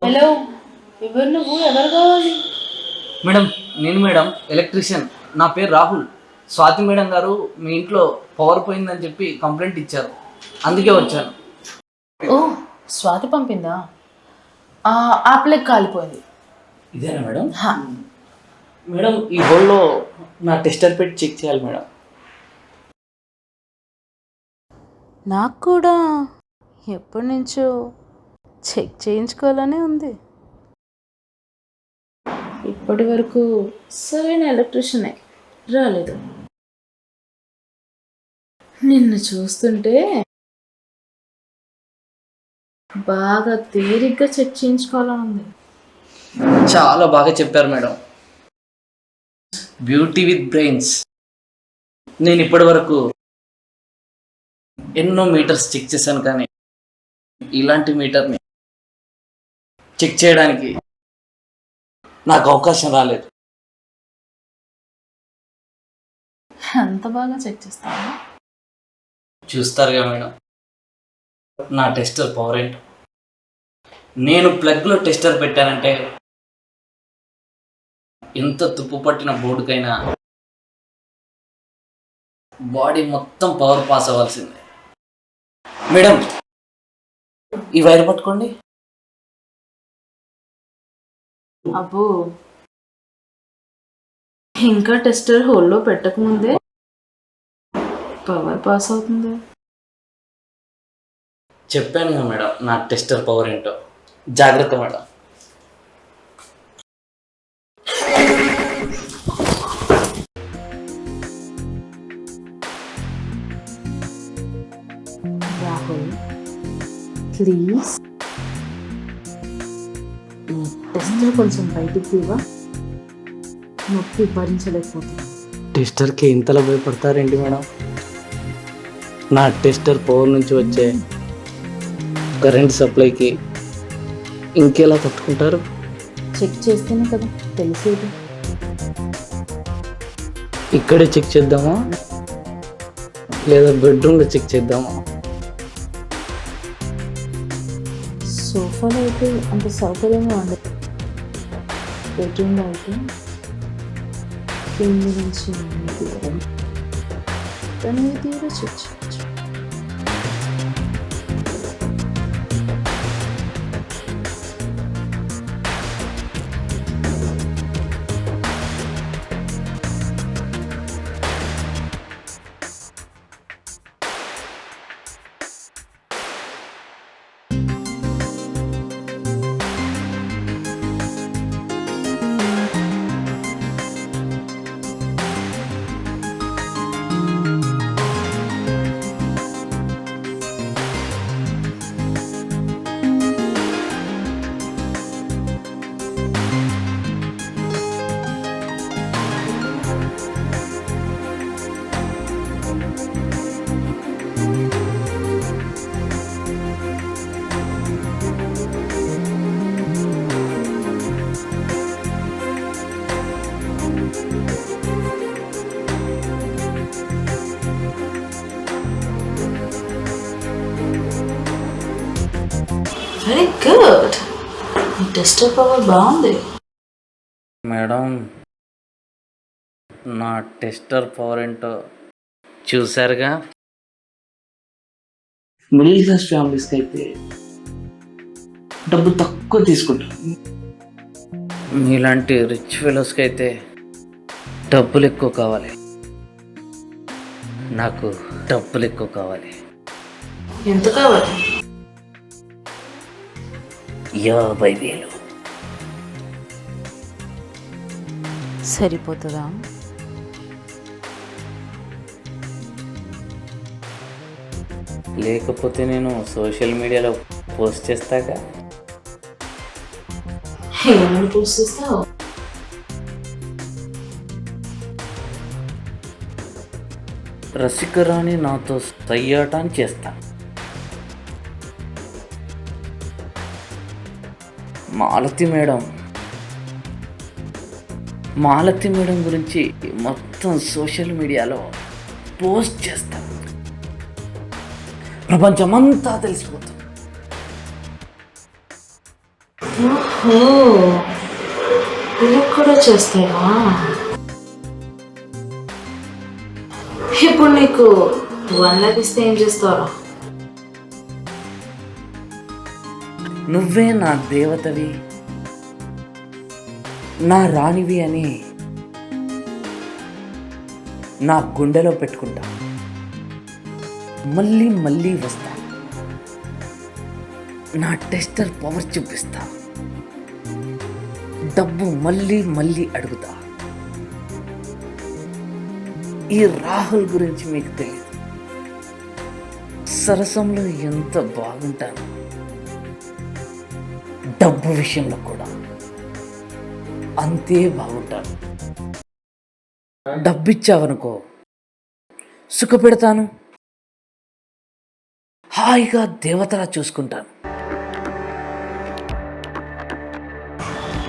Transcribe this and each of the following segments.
Hello, ఎవరు నువ్వు? ఎవరు కావాలి? Madam madam electrician. నా పేరు రాహుల్. స్వాతి మేడం గారు మీ ఇంట్లో పవర్ పోయిందని చెప్పి కంప్లైంట్ ఇచ్చారు, అందుకే వచ్చాను. ఓ, స్వాతి పంపిందా? ఆ ప్లగ్ కాలిపోయింది. ఇదేనా మేడం? హా. మేడం ఈ హోల్లో నా టెస్టర్ పెట్టి చెక్ చేయాలి మేడం. నాకు కూడా ఎప్పటి నుంచో చెక్ చేయించుకోవాలనే ఉంది. ఇప్పటి వరకు సరైన ఎలక్ట్రీషియనే రాలేదు. నిన్ను చూస్తుంటే బాగా తీరిగ్గా చెక్ చేయించుకోవాలని ఉంది. చాలా బాగా చెప్పారు మేడం. Beauty with brains. నేను ఇప్పటి వరకు ఎన్నో మీటర్స్ చెక్ చేశాను, కానీ ఇలాంటి మీటర్ని చెక్ చేయడానికి నాకు అవకాశం రాలేదు. అంత బాగా చెక్ చేస్తావా? చూస్తారుగా మేడం నా టెస్టర్ పవర్ ఏంటో. నేను ప్లగ్లో టెస్టర్ పెట్టానంటే ఎంత తుప్పు పట్టిన బోర్డుకైనా బాడీ మొత్తం పవర్ పాస్ అవ్వాల్సిందే. మేడం ఈ వైర్ పట్టుకోండి. అబ్బో, ఇంకా టెస్టర్ హోల్లో పెట్టకముందే పవర్ పాస్ అవుతుంది. చెప్పాను కదా మేడం నా టెస్టర్ పవర్ ఏంటో. జాగ్రత్త మేడం. రాహుల్, ప్లీజ్ ఈ టెస్టర్ కొంచెం బయటికి తీవా, నొప్పి భరించలేకపోతుంది. టెస్టర్కి ఇంతలా భయపడతారేంటి మేడం? నా టెస్టర్ పవర్ నుంచి వచ్చే కరెంట్ సప్లైకి ఇంకెలా తట్టుకుంటారు? చెక్ చేస్తేనే కదా తెలిసేది. ఇక్కడే చెక్ చేద్దామా లేదా బెడ్రూమ్లో చెక్ చేద్దామా? సోఫాలో అయితే అంత సౌకర్యంగా ఉండదు, బెడ్రూమ్లో అయితే కింది నుంచి తీయడం దాని తీయడం చెక్ చేయొచ్చు. వెరీ గుడ్, ఈ టెస్టర్ పవర్ బాగుంది. మేడం నా టెస్టర్ పవర్ ఏంటో చూసారుగా. మిడిల్ క్లాస్ ఫ్యామిలీస్కి అయితే డబ్బు తక్కువ తీసుకుంటారు, మీలాంటి రిచ్ ఫెలోస్కి అయితే డబ్బులు ఎక్కువ కావాలి. నాకు డబ్బులు ఎక్కువ కావాలి. ఎంత కావాలి? 50,000. సరిపోతుందా? లేకపోతే నేను సోషల్ మీడియాలో పోస్ట్ చేస్తాగా. ఏమైనా పోస్ట్ చేస్తావు? రసికరాణి నాతో సయ్యాటాన్ని చేస్తా. మాలతి మేడం గురించి మొత్తం సోషల్ మీడియాలో పోస్ట్ చేస్తా. ప్రపంచమంతా తెలిసిపోతుంది. ఓహో, ఇలా కూడా చేస్తావా? ఇప్పుడు నీకు 1 lakh ఇస్తే ఏం చేస్తావా? నువ్వే నా దేవతవి, నా రాణివి అని నా గుండెలో పెట్టుకుంటా. మళ్ళీ మళ్ళీ వస్తా, నా టెస్టర్ పవర్ చూపిస్తా, డబ్బు మళ్ళీ మళ్ళీ అడుగుతా. ఈ రాహుల్ గురించి మీకు తెలియదు, సరసంలో ఎంత బాగుంటాను, డబ్బు విషయంలో కూడా అంతే బాగుంటాను. డబ్బిచ్చావనుకో సుఖపెడతాను, హాయిగా దేవతలా చూసుకుంటాను.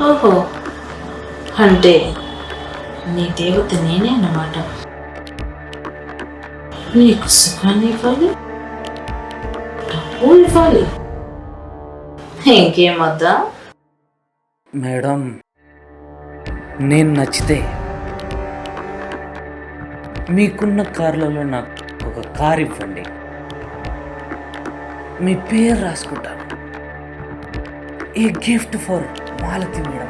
ఓహో, అంటే నీ దేవత నేనే అన్నమాట. నీకు సుఖాన్ని ఇవ్వాలి, డబ్బు ఇవ్వాలి, ఇంకేమొద్దా? మేడం, నేను నచ్చితే మీకున్న కార్లలో నాకు ఒక కార్ ఇవ్వండి, మీ పేరు రాసుకుంటాను. ఏ గిఫ్ట్ ఫర్ మాలతి మేడం.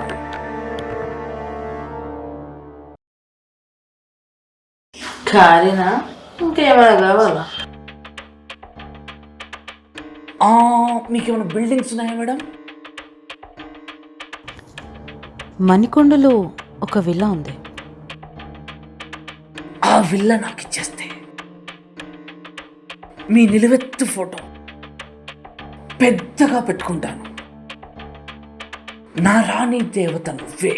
కారేనా, ఇంకేమైనా కావాలా? మీకేమైనా బిల్డింగ్స్ ఉన్నాయా మేడం? మణికొండలో ఒక విల్లా ఉంది. ఆ విల్లా నాకు ఇచ్చేస్తే మీ నిలువెత్తు ఫోటో పెద్దగా పెట్టుకుంటాను. నా రాణి దేవత నువ్వే.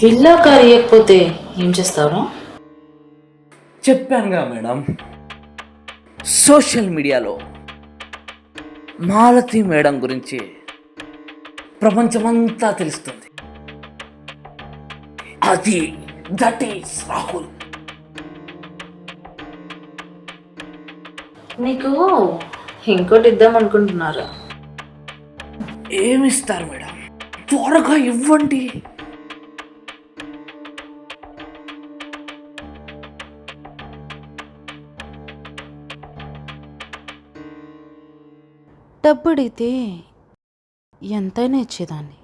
విల్లా కారు ఇవ్వకపోతే ఏం చేస్తావు? చెప్పానుగా మేడం, సోషల్ మీడియాలో మాలతి మేడం గురించి ప్రపంచమంతా తెలుస్తుంది. అది దట్ ఈస్ రాహుల్. నీకు ఇంకోటి ఇద్దాం అనుకుంటున్నారా? ఏమిస్తారు మేడం, త్వరగా ఇవ్వండి. డబ్బు అడిగితే ఎంతైనా ఇచ్చేదాన్ని,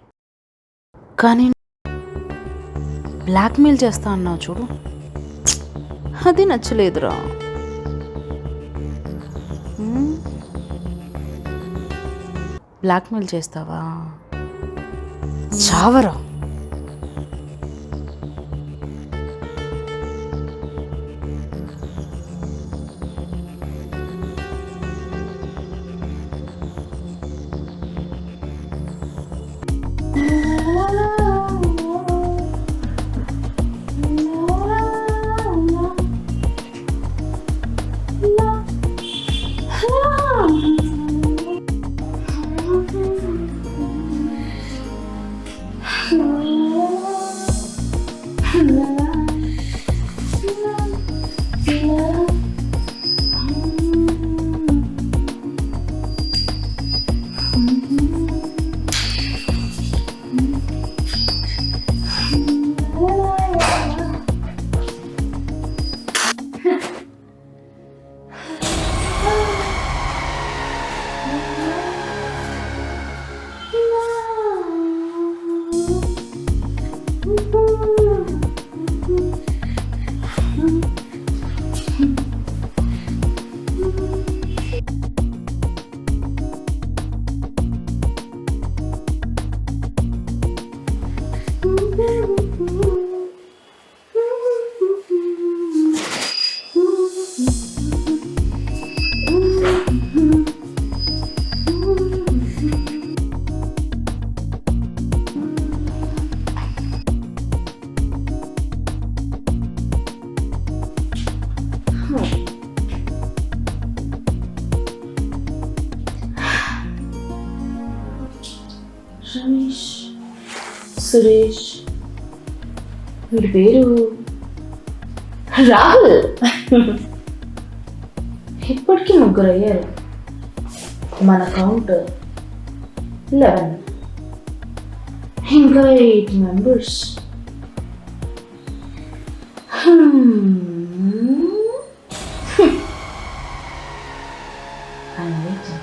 కానీ బ్లాక్మెయిల్ చేస్తా అన్నావు చూడు, అది నచ్చలేదురా. బ్లాక్మెయిల్ చేస్తావా? చావరా. రమేష్, సురేష్, వీడి పేరు రాహుల్. ఇప్పటికీ ముగ్గురు అయ్యారు. మన కౌంట్ 11. ఇంకా 8 మెంబర్స్. I'm waiting.